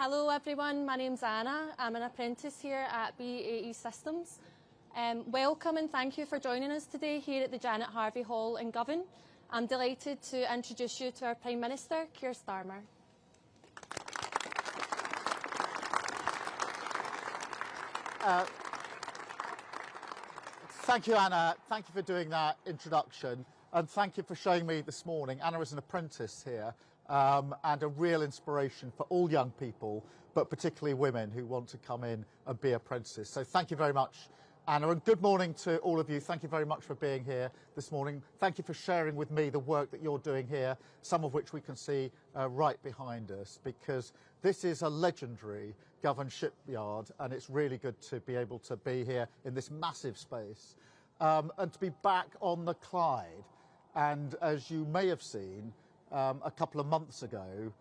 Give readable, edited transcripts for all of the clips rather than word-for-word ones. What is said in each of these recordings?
Hello everyone, my name's Anna. I'm an apprentice here at BAE Systems. Welcome and thank you for joining us today here at the Janet Harvey Hall in Govan. I'm delighted to introduce you to our Prime Minister, Keir Starmer. Thank you, Anna. Thank you for doing that introduction. And thank you for showing me this morning. Anna is an apprentice here and a real inspiration for all young people, but particularly women who want to come in and be apprentices. So thank you very much, Anna. And good morning to all of you. Thank you very much for being here this morning. Thank you for sharing with me the work that you're doing here, some of which we can see right behind us, because this is a legendary Govan shipyard, and it's really good to be able to be here in this massive space and to be back on the Clyde. And as you may have seen, a couple of months ago,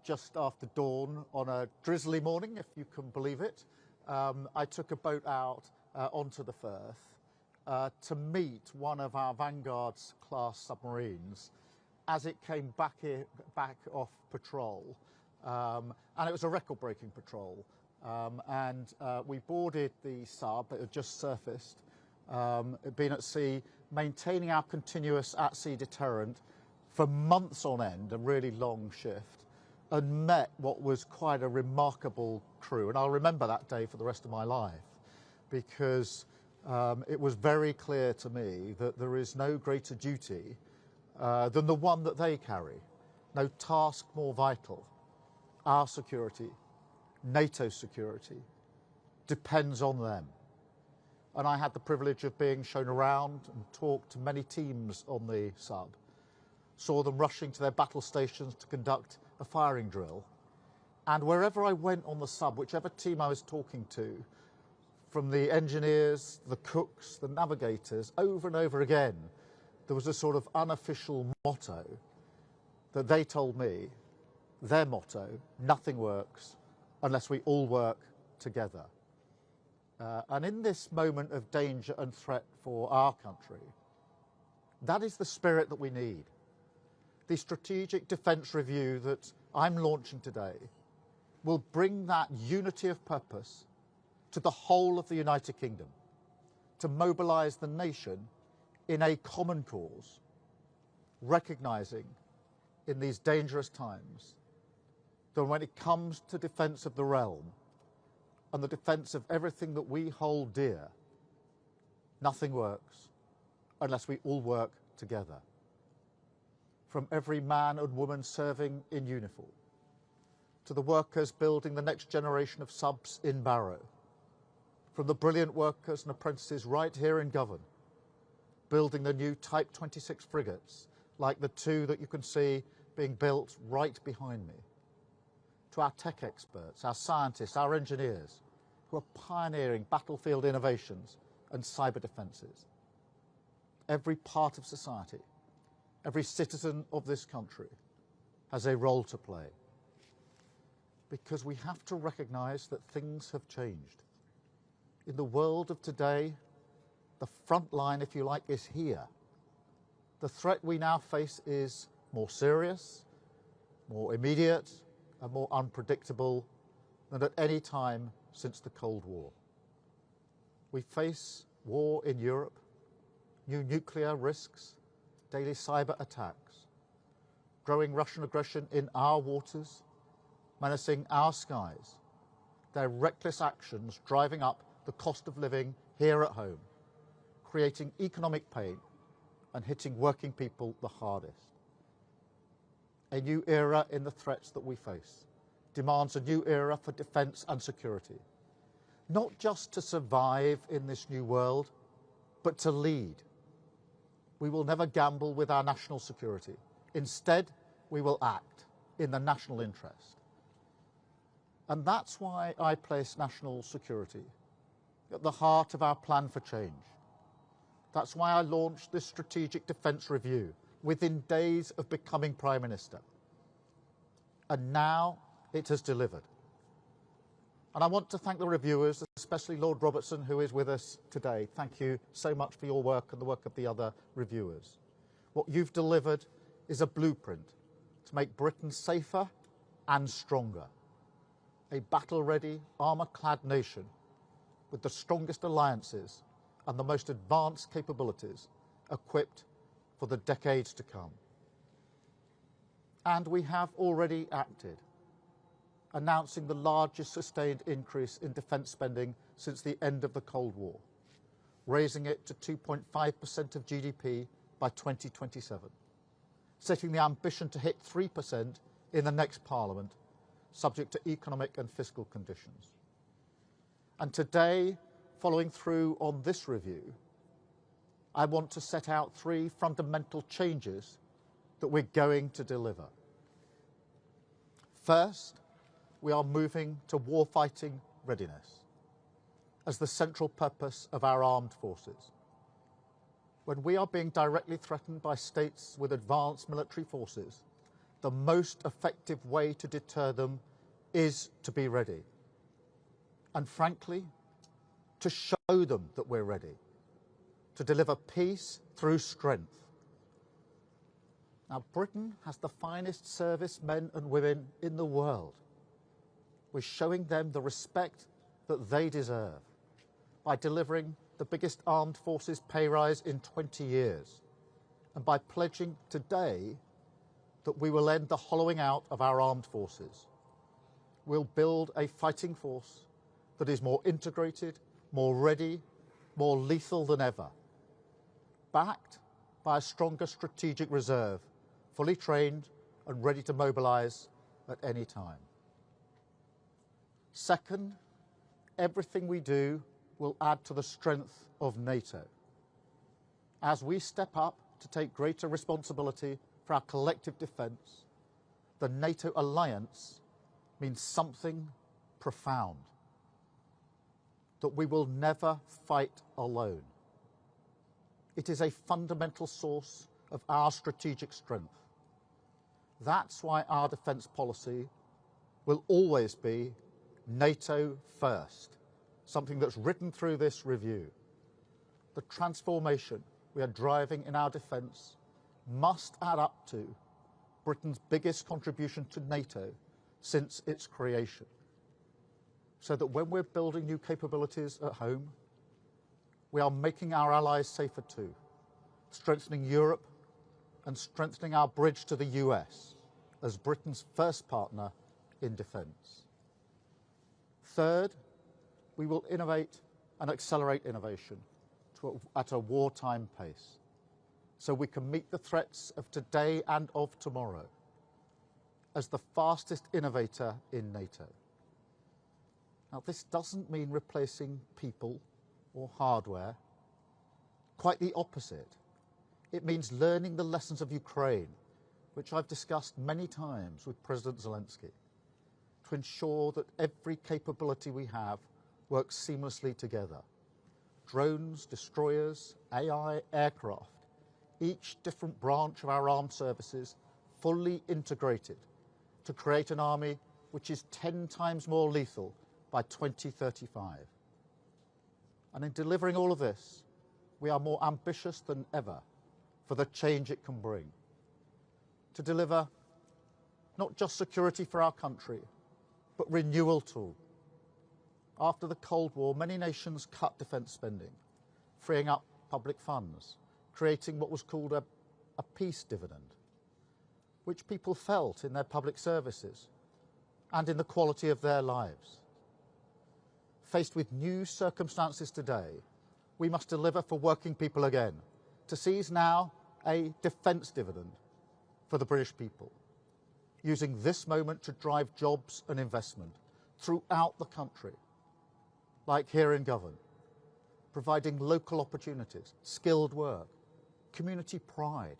just after dawn on a drizzly morning, if you can believe it, I took a boat out onto the Firth to meet one of our Vanguard's class submarines as it came back off patrol. And it was a record-breaking patrol. We boarded the sub. It had just surfaced. It had been at sea, maintaining our continuous at-sea deterrent for months on end, a really long shift, and met what was quite a remarkable crew. And I'll remember that day for the rest of my life, because it was very clear to me that there is no greater duty than the one that they carry, no task more vital. Our security, NATO's security, depends on them. And I had the privilege of being shown around and talked to many teams on the sub, saw them rushing to their battle stations to conduct a firing drill. And wherever I went on the sub, whichever team I was talking to, from the engineers, the cooks, the navigators, over and over again, there was a sort of unofficial motto that they told me, their motto: nothing works unless we all work together. And in this moment of danger and threat for our country, that is the spirit that we need. The Strategic Defence Review that I'm launching today will bring that unity of purpose to the whole of the United Kingdom, to mobilise the nation in a common cause, recognising in these dangerous times that when it comes to defence of the realm and the defence of everything that we hold dear, nothing works unless we all work together. From every man and woman serving in uniform, to the workers building the next generation of subs in Barrow, from the brilliant workers and apprentices right here in Govan, building the new Type 26 frigates, like the two that you can see being built right behind me, to our tech experts, our scientists, our engineers, who are pioneering battlefield innovations and cyber defences. Every part of society, every citizen of this country has a role to play, because we have to recognise that things have changed. In the world of today, the front line, if you like, is here. The threat we now face is more serious, more immediate, and more unpredictable than at any time since the Cold War. We face war in Europe, new nuclear risks, daily cyber attacks, growing Russian aggression in our waters, menacing our skies, their reckless actions driving up the cost of living here at home, creating economic pain and hitting working people the hardest. A new era in the threats that we face demands a new era for defence and security, not just to survive in this new world, but to lead. We will never gamble with our national security. Instead, we will act in the national interest. And that's why I place national security at the heart of our plan for change. That's why I launched this Strategic Defence Review within days of becoming Prime Minister. And now it has delivered. And I want to thank the reviewers, especially Lord Robertson, who is with us today. Thank you so much for your work and the work of the other reviewers. What you've delivered is a blueprint to make Britain safer and stronger. a battle-ready, armour-clad nation with the strongest alliances and the most advanced capabilities equipped for the decades to come. And we have already acted, announcing the largest sustained increase in defence spending since the end of the Cold War, raising it to 2.5% of GDP by 2027, setting the ambition to hit 3% in the next Parliament, subject to economic and fiscal conditions. And today, following through on this review, I want to set out 3 fundamental changes that we're going to deliver. First, we are moving to warfighting readiness as the central purpose of our armed forces. When we are being directly threatened by states with advanced military forces, the most effective way to deter them is to be ready. And frankly, to show them that we're ready, to deliver peace through strength. Now, Britain has the finest servicemen and women in the world. We're showing them the respect that they deserve by delivering the biggest armed forces pay rise in 20 years and by pledging today that we will end the hollowing out of our armed forces. We'll build a fighting force that is more integrated, more ready, more lethal than ever, backed by a stronger strategic reserve, fully trained and ready to mobilise at any time. Second, everything we do will add to the strength of NATO. As we step up to take greater responsibility for our collective defence, the NATO alliance means something profound, that we will never fight alone. It is a fundamental source of our strategic strength. That's why our defence policy will always be NATO first, something that's written through this review. The transformation we are driving in our defence must add up to Britain's biggest contribution to NATO since its creation, so that when we're building new capabilities at home, we are making our allies safer too, strengthening Europe and strengthening our bridge to the US as Britain's first partner in defence. Third, we will innovate and accelerate innovation at a wartime pace, so we can meet the threats of today and of tomorrow as the fastest innovator in NATO. Now, this doesn't mean replacing people or hardware. Quite the opposite. It means learning the lessons of Ukraine, which I've discussed many times with President Zelensky, to ensure that every capability we have works seamlessly together. Drones, destroyers, AI, aircraft, each different branch of our armed services fully integrated to create an army which is 10 times more lethal by 2035. And in delivering all of this, we are more ambitious than ever for the change it can bring. To deliver not just security for our country, but renewal too. After the Cold War, many nations cut defence spending, freeing up public funds, creating what was called a peace dividend, which people felt in their public services and in the quality of their lives. Faced with new circumstances today, we must deliver for working people again, to seize now a defence dividend for the British people, using this moment to drive jobs and investment throughout the country, like here in Govan, providing local opportunities, skilled work, community pride,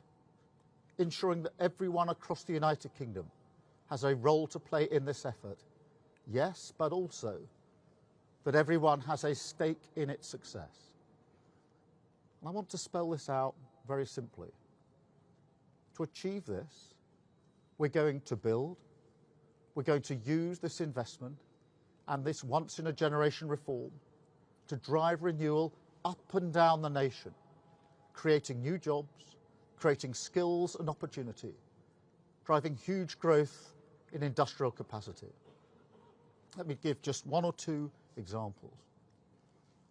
ensuring that everyone across the United Kingdom has a role to play in this effort, yes, but also that everyone has a stake in its success. And I want to spell this out very simply. To achieve this, we're going to build, we're going to use this investment and this once-in-a-generation reform to drive renewal up and down the nation, creating new jobs, creating skills and opportunity, driving huge growth in industrial capacity. Let me give just one or two examples.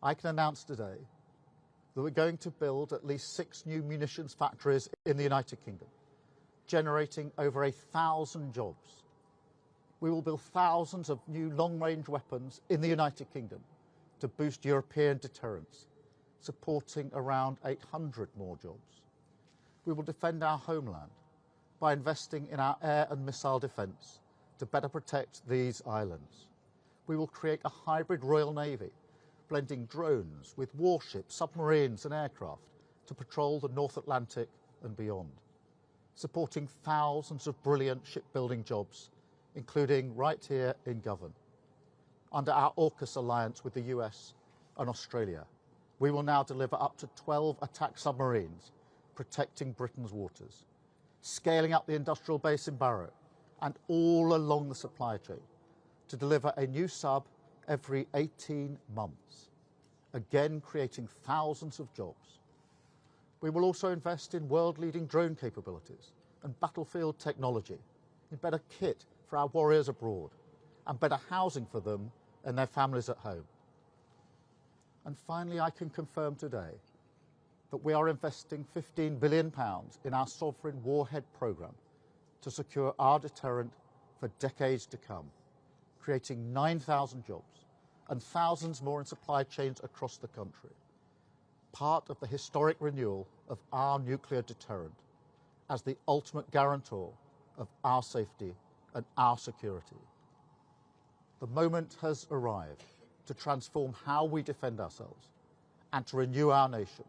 I can announce today that we're going to build at least 6 new munitions factories in the United Kingdom, generating over 1,000 jobs. We will build thousands of new long-range weapons in the United Kingdom to boost European deterrence, supporting around 800 more jobs. We will defend our homeland by investing in our air and missile defence to better protect these islands. We will create a hybrid Royal Navy, blending drones with warships, submarines and aircraft to patrol the North Atlantic and beyond, supporting thousands of brilliant shipbuilding jobs, including right here in Govan. Under our AUKUS alliance with the US and Australia, we will now deliver up to 12 attack submarines protecting Britain's waters, scaling up the industrial base in Barrow and all along the supply chain to deliver a new sub every 18 months, again creating thousands of jobs. We will also invest in world-leading drone capabilities and battlefield technology, in better kit for our warriors abroad, and better housing for them and their families at home. And finally, I can confirm today that we are investing £15 billion in our sovereign warhead programme to secure our deterrent for decades to come, creating 9,000 jobs and thousands more in supply chains across the country, part of the historic renewal of our nuclear deterrent as the ultimate guarantor of our safety and our security. The moment has arrived to transform how we defend ourselves and to renew our nation,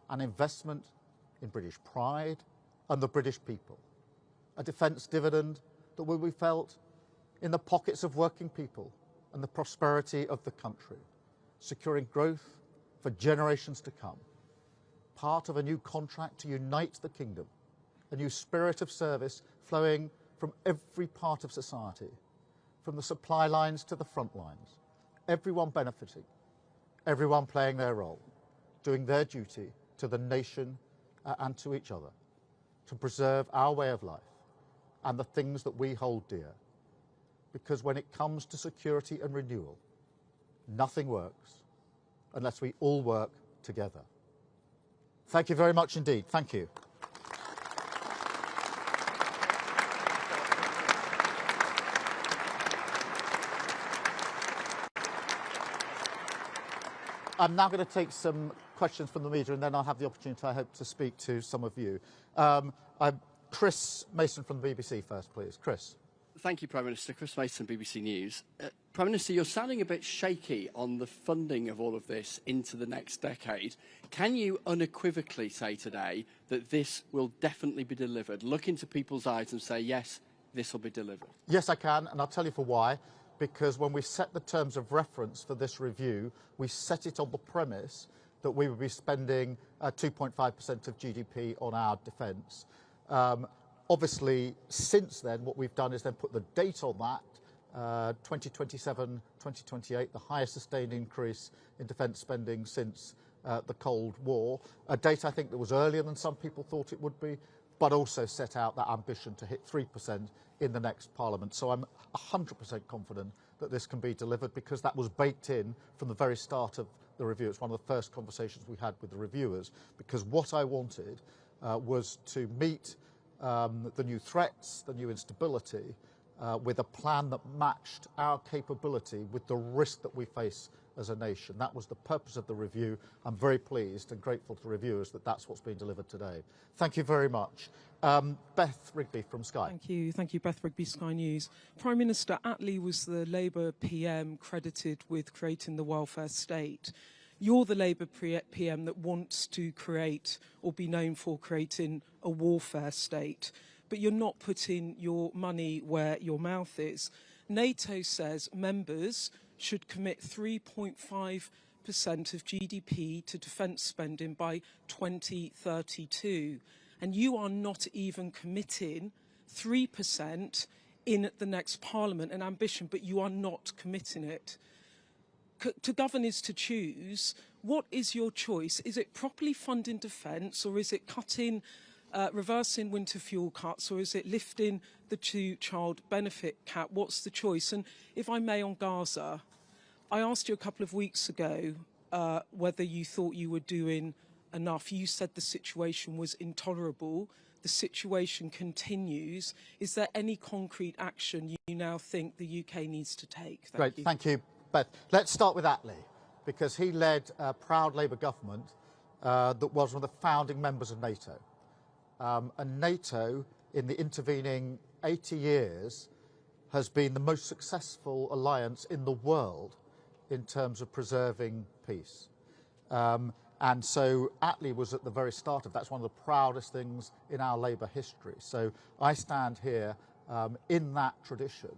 an investment in British pride and the British people, a defence dividend that will be felt in the pockets of working people and the prosperity of the country, securing growth for generations to come, part of a new contract to unite the kingdom, a new spirit of service flowing from every part of society, from the supply lines to the front lines, everyone benefiting, everyone playing their role, doing their duty to the nation and to each other, to preserve our way of life and the things that we hold dear. Because when it comes to security and renewal, nothing works unless we all work together. Thank you very much indeed. Thank you. I'm now going to take some questions from the media, and then I'll have the opportunity, I hope, to speak to some of you. Chris Mason from the BBC first, please. Chris. Thank you, Prime Minister. Chris Mason, BBC News. Prime Minister, you're sounding a bit shaky on the funding of all of this into the next decade. Can you unequivocally say today that this will definitely be delivered? Look into people's eyes and say, yes, this will be delivered. Yes, I can, and I'll tell you for why. Because when we set the terms of reference for this review, we set it on the premise that we would be spending 2.5% of GDP on our defence. Obviously, since then, what we've done is then put the date on that, 2027, 2028, the highest sustained increase in defence spending since the Cold War. A date, I think, that was earlier than some people thought it would be, but also set out that ambition to hit 3% in the next Parliament. So I'm 100% confident that this can be delivered because that was baked in from the very start of the review. It's one of the first conversations we had with the reviewers, because what I wanted was to meet the new threats, the new instability, with a plan that matched our capability with the risk that we face as a nation. That was the purpose of the review. I'm very pleased and grateful to reviewers that that's what's being delivered today. Thank you very much. Beth Rigby from Sky. Thank you, Beth Rigby, Sky News. Prime Minister Attlee was the Labour PM credited with creating the welfare state. You're the Labour PM that wants to create or be known for creating a warfare state, but you're not putting your money where your mouth is. NATO says members should commit 3.5% of GDP to defence spending by 2032. And you are not even committing 3% in the next Parliament, an ambition, but you are not committing it. To govern is to choose. What is your choice? Is it properly funding defence, or is it cutting reversing winter fuel cuts, or is it lifting the two-child benefit cap? What's the choice? And if I may, on Gaza, I asked you a couple of weeks ago whether you thought you were doing enough. You said the situation was intolerable. The situation continues. Is there any concrete action you now think the UK needs to take? Great, thank you, Beth. Let's start with Attlee, because he led a proud Labour government that was one of the founding members of NATO. And NATO, in the intervening 80 years, has been the most successful alliance in the world in terms of preserving peace. And so Attlee was at the very start of that's one of the proudest things in our Labour history. So I stand here in that tradition,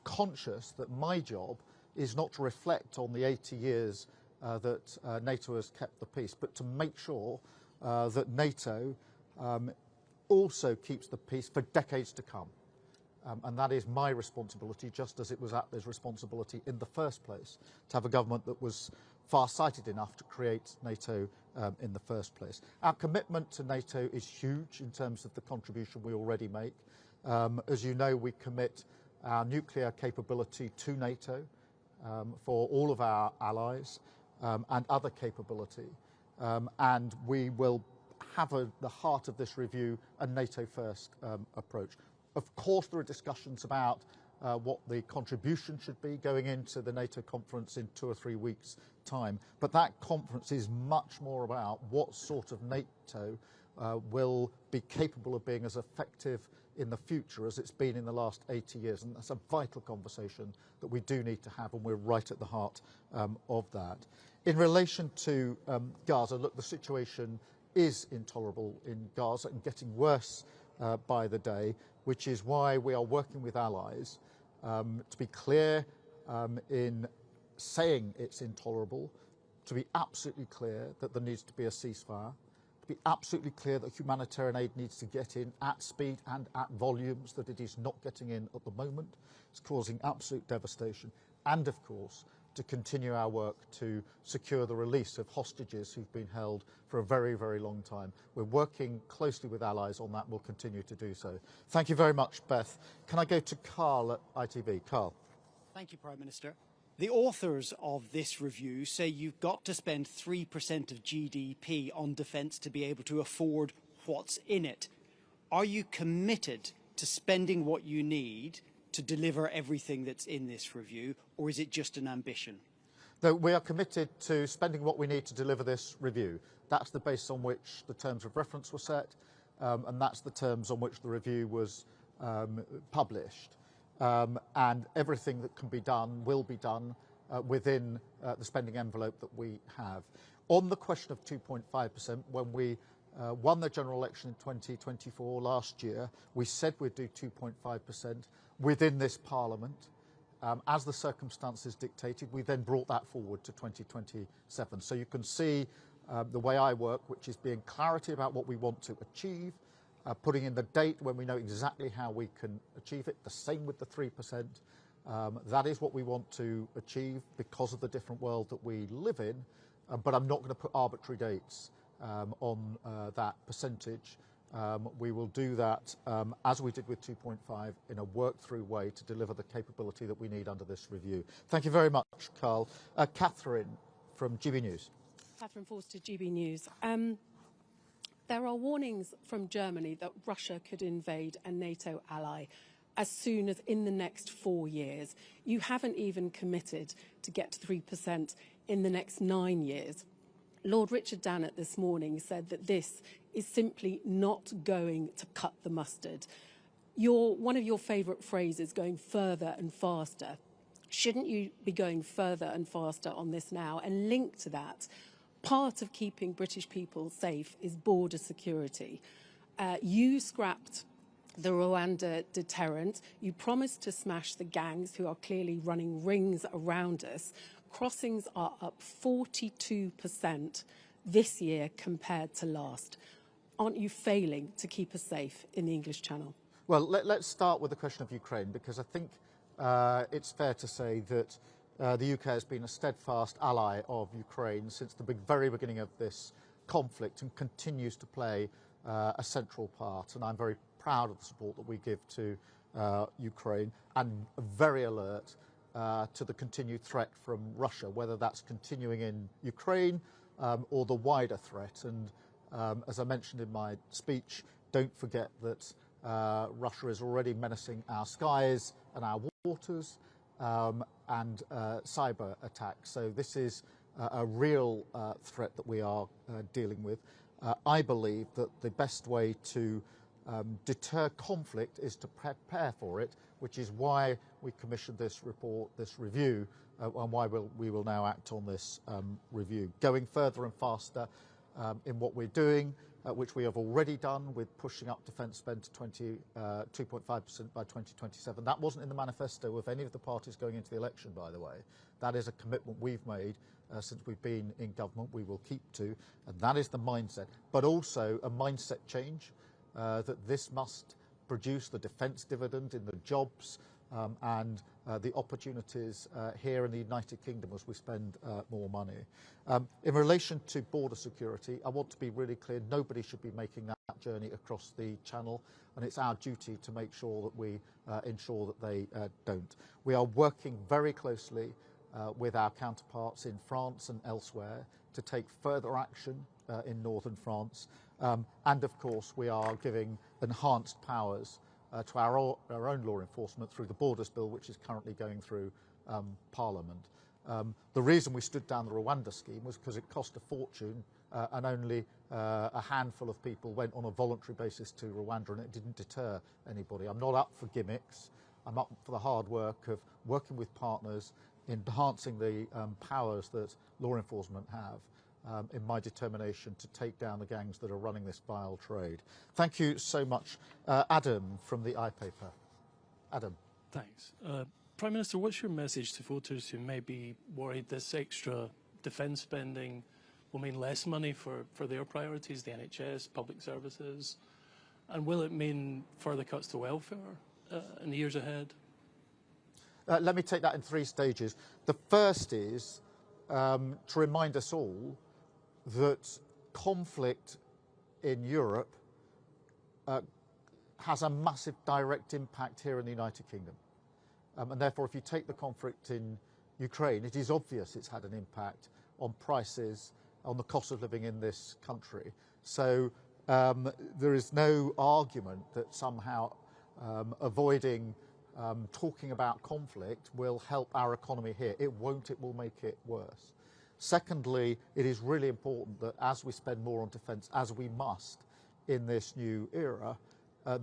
conscious that my job is not to reflect on the 80 years that NATO has kept the peace, but to make sure that NATO also keeps the peace for decades to come. And that is my responsibility, just as it was Attlee's responsibility in the first place, to have a government that was far-sighted enough to create NATO in the first place. Our commitment to NATO is huge in terms of the contribution we already make. As you know, we commit our nuclear capability to NATO for all of our allies and other capability. And we will have at the heart of this review a NATO-first approach. Of course, there are discussions about what the contribution should be going into the NATO conference in 2 or 3 weeks' time. But that conference is much more about what sort of NATO will be capable of being as effective in the future as it's been in the last 80 years. And that's a vital conversation that we do need to have, and we're right at the heart of that. In relation to Gaza, look, the situation is intolerable in Gaza and getting worse by the day, which is why we are working with allies to be clear in saying it's intolerable, to be absolutely clear that there needs to be a ceasefire, to be absolutely clear that humanitarian aid needs to get in at speed and at volumes that it is not getting in at the moment. It's causing absolute devastation. And of course, to continue our work to secure the release of hostages who've been held for a very, very long time. We're working closely with allies on that. We'll continue to do so. Thank you very much, Beth. Can I go to Carl at ITV? Carl. Thank you, Prime Minister. The authors of this review say you've got to spend 3% of GDP on defence to be able to afford what's in it. Are you committed to spending what you need to deliver everything that's in this review, or is it just an ambition? No, we are committed to spending what we need to deliver this review. That's the basis on which the terms of reference were set, and that's the terms on which the review was published. And everything that can be done will be done within the spending envelope that we have. On the question of 2.5%, when we won the general election in 2024 last year, we said we'd do 2.5% within this Parliament. As the circumstances dictated, we then brought that forward to 2027. So you can see the way I work, which is being clarity about what we want to achieve, putting in the date when we know exactly how we can achieve it. The same with the 3%. That is what we want to achieve because of the different world that we live in. But I'm not going to put arbitrary dates on that percentage. We will do that as we did with 2.5 in a work-through way to deliver the capability that we need under this review. Thank you very much, Carl. Catherine from GB News. Catherine Forster, GB News. There are warnings from Germany that Russia could invade a NATO ally as soon as in the next 4 years. You haven't even committed to get to 3% in the next 9 years. Lord Richard Dannett this morning said that this is simply not going to cut the mustard. One of your favourite phrases, going further and faster. Shouldn't you be going further and faster on this now? And linked to that, part of keeping British people safe is border security. You scrapped the Rwanda deterrent. You promised to smash the gangs who are clearly running rings around us. Crossings are up 42% this year compared to last. Aren't you failing to keep us safe in the English Channel? Well, let's start with the question of Ukraine, because I think it's fair to say that the UK has been a steadfast ally of Ukraine since the very beginning of this conflict and continues to play a central part, and I'm very proud of the support that we give to Ukraine, and very alert to the continued threat from Russia, whether that's continuing in Ukraine or the wider threat. And as I mentioned in my speech, don't forget that Russia is already menacing our skies and our waters, and cyber attacks. So this is a real threat that we are dealing with. I believe that the best way to deter conflict is to prepare for it, which is why we commissioned this report, this review, and why we will now act on this review. Going further and faster in what we're doing, which we have already done with pushing up defence spend to 2.5% by 2027. That wasn't in the manifesto of any of the parties going into the election, by the way. That is a commitment we've made since we've been in government, we will keep to, and that is the mindset. But also a mindset change, that this must produce the defence dividend in the jobs and the opportunities here in the United Kingdom as we spend more money. In relation to border security, I want to be really clear, nobody should be making that journey across the channel, and it's our duty to make sure that we ensure that they don't. We are working very closely with our counterparts in France and elsewhere to take further action in northern France, and of course we are giving enhanced powers to our own law enforcement through the Borders Bill, which is currently going through Parliament. The reason we stood down the Rwanda scheme was because it cost a fortune and only a handful of people went on a voluntary basis to Rwanda, and it didn't deter anybody. I'm not up for gimmicks. I'm up for the hard work of working with partners, enhancing the powers that law enforcement have in my determination to take down the gangs that are running this vile trade. Thank you so much. Adam from the iPaper. Adam. Thanks. Prime Minister, what's your message to voters who may be worried this extra defence spending will mean less money for their priorities, the NHS, public services, and will it mean further cuts to welfare in the years ahead? Let me take that in three stages. The first is to remind us all that conflict in Europe has a massive direct impact here in the United Kingdom. And therefore, if you take the conflict in Ukraine, it is obvious it's had an impact on prices, on the cost of living in this country. So there is no argument that somehow avoiding talking about conflict will help our economy here. It won't, it will make it worse. Secondly, it is really important that as we spend more on defence, as we must in this new era,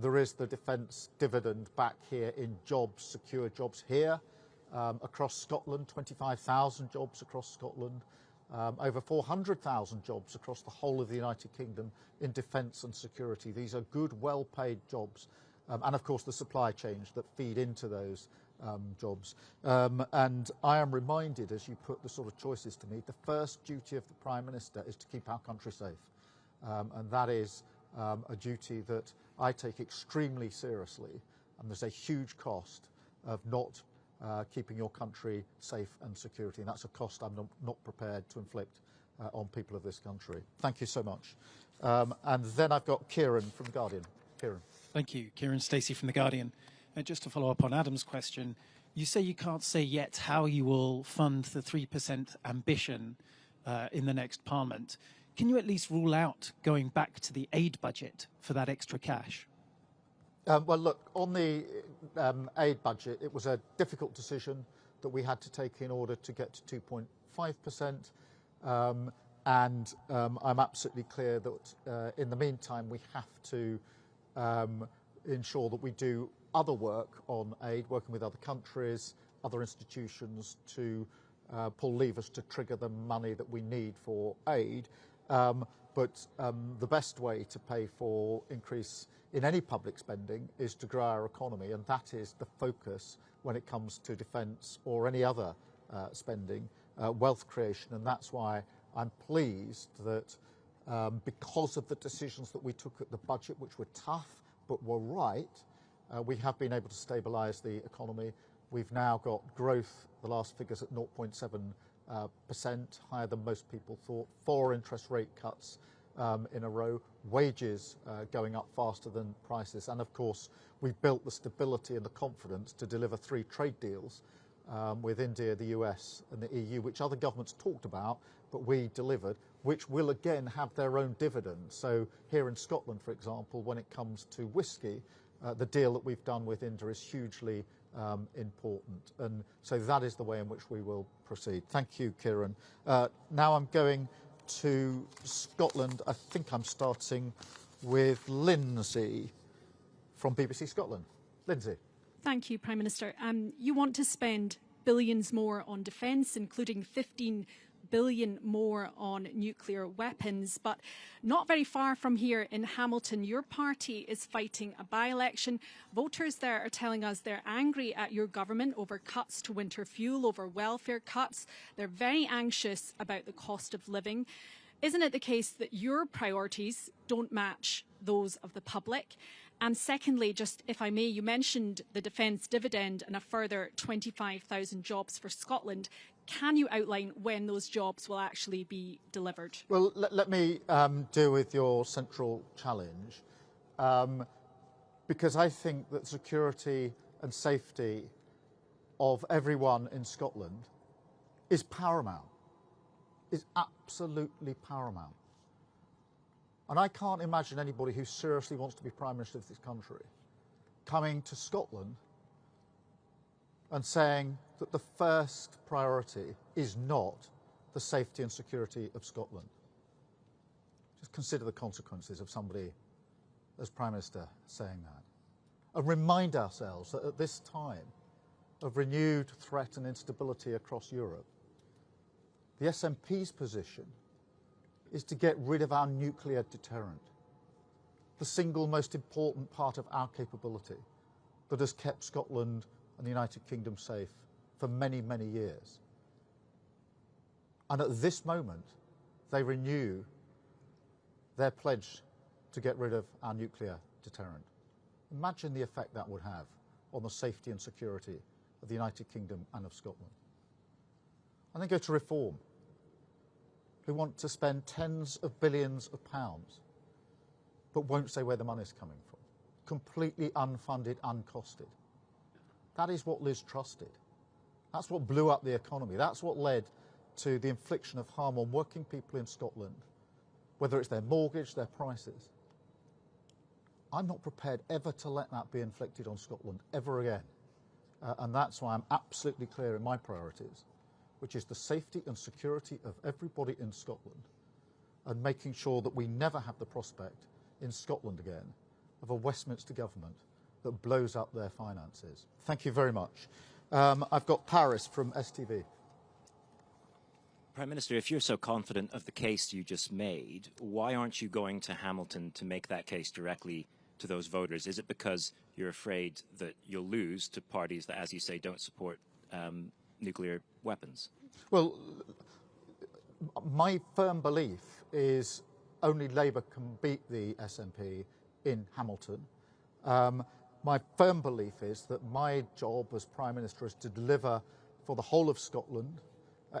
there is the defence dividend back here in jobs, secure jobs here across Scotland, 25,000 jobs across Scotland, over 400,000 jobs across the whole of the United Kingdom in defence and security. These are good, well-paid jobs, and of course the supply chains that feed into those jobs. And I am reminded, as you put the sort of choices to me, the first duty of the Prime Minister is to keep our country safe. And that is a duty that I take extremely seriously. And there's a huge cost of not keeping your country safe and security. And that's a cost I'm not prepared to inflict on people of this country. Thank you so much. And then I've got Kieran from The Guardian. Kieran. Thank you. Kieran Stacey from The Guardian. Just to follow up on Adam's question, you say you can't say yet how you will fund the 3% ambition in the next Parliament. Can you at least rule out going back to the aid budget for that extra cash? Well, look, on the aid budget, it was a difficult decision that we had to take in order to get to 2.5%. And I'm absolutely clear that in the meantime, we have to ensure that we do other work on aid, working with other countries, other institutions to pull levers to trigger the money that we need for aid. But the best way to pay for increase in any public spending is to grow our economy, and that is the focus when it comes to defence or any other spending, wealth creation. And that's why I'm pleased that because of the decisions that we took at the budget, which were tough but were right, we have been able to stabilise the economy. We've now got growth, the last figures at 0.7%, higher than most people thought. 4 interest rate cuts in a row, wages going up faster than prices, and of course we've built the stability and the confidence to deliver 3 trade deals with India, the US and the EU, which other governments talked about, but we delivered, which will again have their own dividends. So here in Scotland, for example, when it comes to whisky, the deal that we've done with India is hugely important. And so that is the way in which we will proceed. Thank you, Kieran. Now I'm going to Scotland. I think I'm starting with Lindsay from BBC Scotland. Lindsay. Thank you, Prime Minister. You want to spend billions more on defence, including 15 billion more on nuclear weapons, but not very far from here in Hamilton, your party is fighting a by-election. Voters there are telling us they're angry at your government over cuts to winter fuel, over welfare cuts. They're very anxious about the cost of living. Isn't it the case that your priorities don't match those of the public? And secondly, just if I may, you mentioned the defence dividend and a further 25,000 jobs for Scotland. Can you outline when those jobs will actually be delivered? Well, let me deal with your central challenge, because I think that security and safety of everyone in Scotland is paramount, is absolutely paramount. And I can't imagine anybody who seriously wants to be Prime Minister of this country coming to Scotland and saying that the first priority is not the safety and security of Scotland. Just consider the consequences of somebody as Prime Minister saying that. And remind ourselves that at this time of renewed threat and instability across Europe, the SNP's position is to get rid of our nuclear deterrent, the single most important part of our capability that has kept Scotland and the United Kingdom safe for many, many years. And at this moment, they renew their pledge to get rid of our nuclear deterrent. Imagine the effect that would have on the safety and security of the United Kingdom and of Scotland. And then go to reform, who want to spend tens of billions of pounds, but won't say where the money's coming from. Completely unfunded, uncosted. That is what Liz Truss did. That's what blew up the economy. That's what led to the infliction of harm on working people in Scotland, whether it's their mortgage, their prices. I'm not prepared ever to let that be inflicted on Scotland ever again. And that's why I'm absolutely clear in my priorities, which is the safety and security of everybody in Scotland, and making sure that we never have the prospect in Scotland again of a Westminster government that blows up their finances. Thank you very much. I've got Paris from STV. Prime Minister, if you're so confident of the case you just made, why aren't you going to Hamilton to make that case directly to those voters? Is it because you're afraid that you'll lose to parties that, as you say, don't support nuclear weapons? Well, my firm belief is only Labour can beat the SNP in Hamilton. My firm belief is that my job as Prime Minister is to deliver for the whole of Scotland,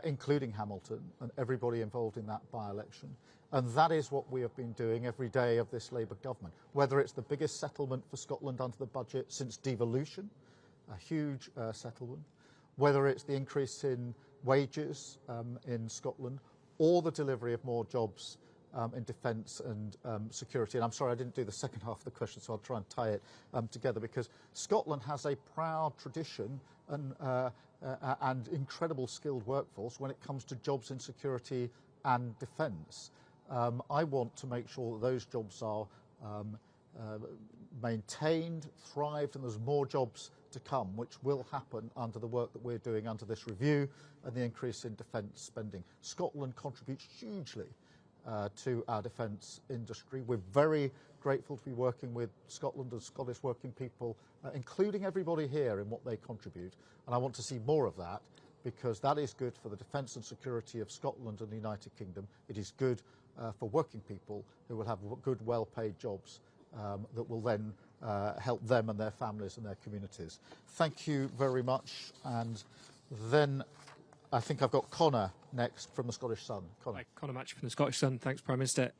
including Hamilton and everybody involved in that by-election. And that is what we have been doing every day of this Labour government, whether it's the biggest settlement for Scotland under the budget since devolution, a huge settlement, whether it's the increase in wages in Scotland, or the delivery of more jobs in defence and security. And I'm sorry I didn't do the second half of the question, so I'll try and tie it together, because Scotland has a proud tradition and incredible skilled workforce when it comes to jobs in security and defence. I want to make sure that those jobs are maintained, thrived, and there's more jobs to come, which will happen under the work that we're doing under this review and the increase in defence spending. Scotland contributes hugely to our defence industry. We're very grateful to be working with Scotland and Scottish working people, including everybody here, in what they contribute. And I want to see more of that, because that is good for the defence and security of Scotland and the United Kingdom. It is good for working people who will have good, well-paid jobs that will then help them and their families and their communities. Thank you very much. And then I think I've got Connor next from the Scottish Sun. Conor. Hi, Conor Match from the Scottish Sun. Thanks, Prime Minister.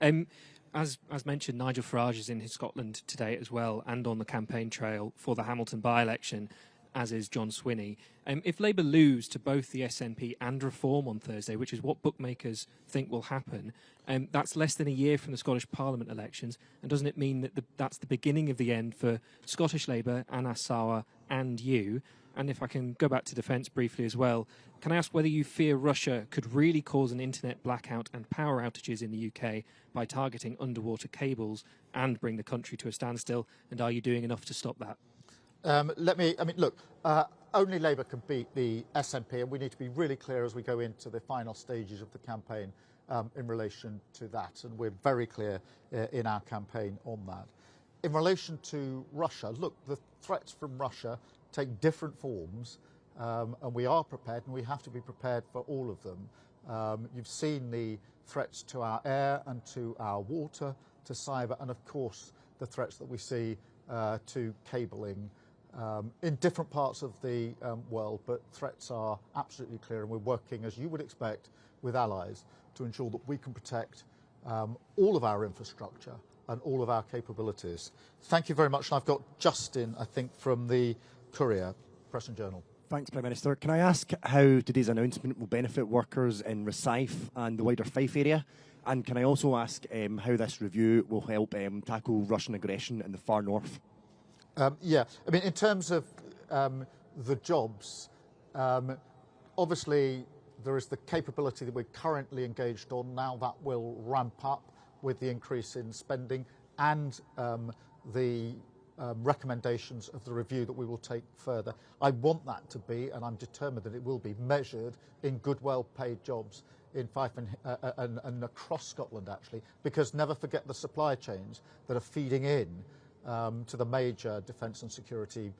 As mentioned, Nigel Farage is in Scotland today as well, and on the campaign trail for the Hamilton by-election, as is John Swinney. If Labour lose to both the SNP and Reform on Thursday, which is what bookmakers think will happen, that's less than a year from the Scottish Parliament elections, and doesn't it mean that that's the beginning of the end for Scottish Labour, Anas Sarwar and you? And if I can go back to defence briefly as well, can I ask whether you fear Russia could really cause an internet blackout and power outages in the UK by targeting underwater cables and bring the country to a standstill? And are you doing enough to stop that? Look, only Labour can beat the SNP, and we need to be really clear as we go into the final stages of the campaign in relation to that. And we're very clear in our campaign on that. In relation to Russia, look, the threats from Russia take different forms, and we are prepared, and we have to be prepared for all of them. You've seen the threats to our air and to our water, to cyber, and of course the threats that we see to cabling in different parts of the world, but threats are absolutely clear, and we're working, as you would expect, with allies to ensure that we can protect all of our infrastructure and all of our capabilities. Thank you very much, and I've got Justin, I think, from the Courier, Press and Journal. Thanks, Prime Minister. Can I ask how today's announcement will benefit workers in Rosyth and the wider Fife area? And can I also ask how this review will help tackle Russian aggression in the far north? In terms of the jobs, obviously there is the capability that we're currently engaged on. Now that will ramp up with the increase in spending and the recommendations of the review that we will take further. I want that to be, and I'm determined that it will be, measured in good, well-paid jobs in Fife and across Scotland, actually, because never forget the supply chains that are feeding in to the major defence and security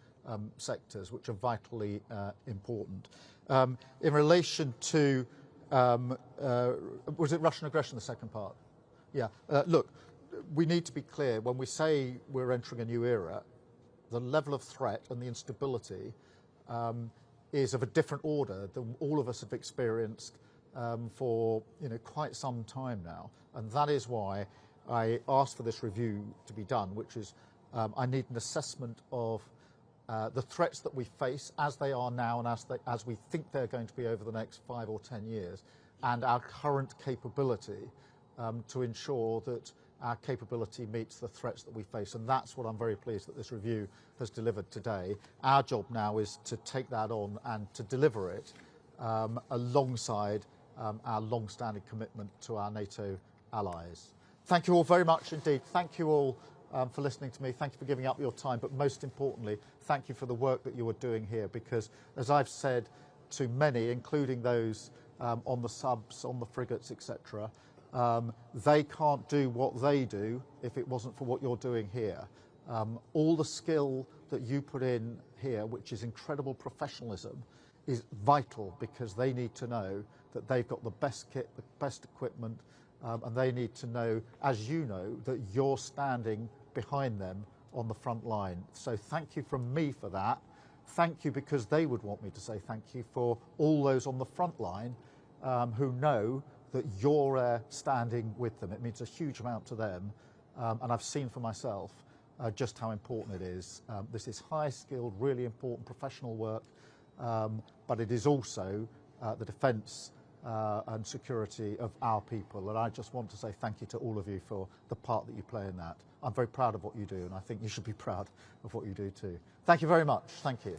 sectors, which are vitally important. In relation to, was it Russian aggression, the second part? Yeah, look, we need to be clear, when we say we're entering a new era, the level of threat and the instability is of a different order than all of us have experienced for quite some time now. And that is why I asked for this review to be done, which is I need an assessment of the threats that we face as they are now and as we think they're going to be over the next 5 or 10 years, and our current capability to ensure that our capability meets the threats that we face. And that's what I'm very pleased that this review has delivered today. Our job now is to take that on and to deliver it alongside our long-standing commitment to our NATO allies. Thank you all very much indeed. Thank you all for listening to me. Thank you for giving up your time. But most importantly, thank you for the work that you are doing here, because as I've said to many, including those on the subs, on the frigates, etc., they can't do what they do if it wasn't for what you're doing here. All the skill that you put in here, which is incredible professionalism, is vital, because they need to know that they've got the best kit, the best equipment, and they need to know, as you know, that you're standing behind them on the front line. So thank you from me for that. Thank you, because they would want me to say thank you for all those on the front line who know that you're standing with them. It means a huge amount to them, and I've seen for myself just how important it is. This is high-skilled, really important professional work, but it is also the defence and security of our people, and I just want to say thank you to all of you for the part that you play in that. I'm very proud of what you do, and I think you should be proud of what you do too. Thank you very much. Thank you.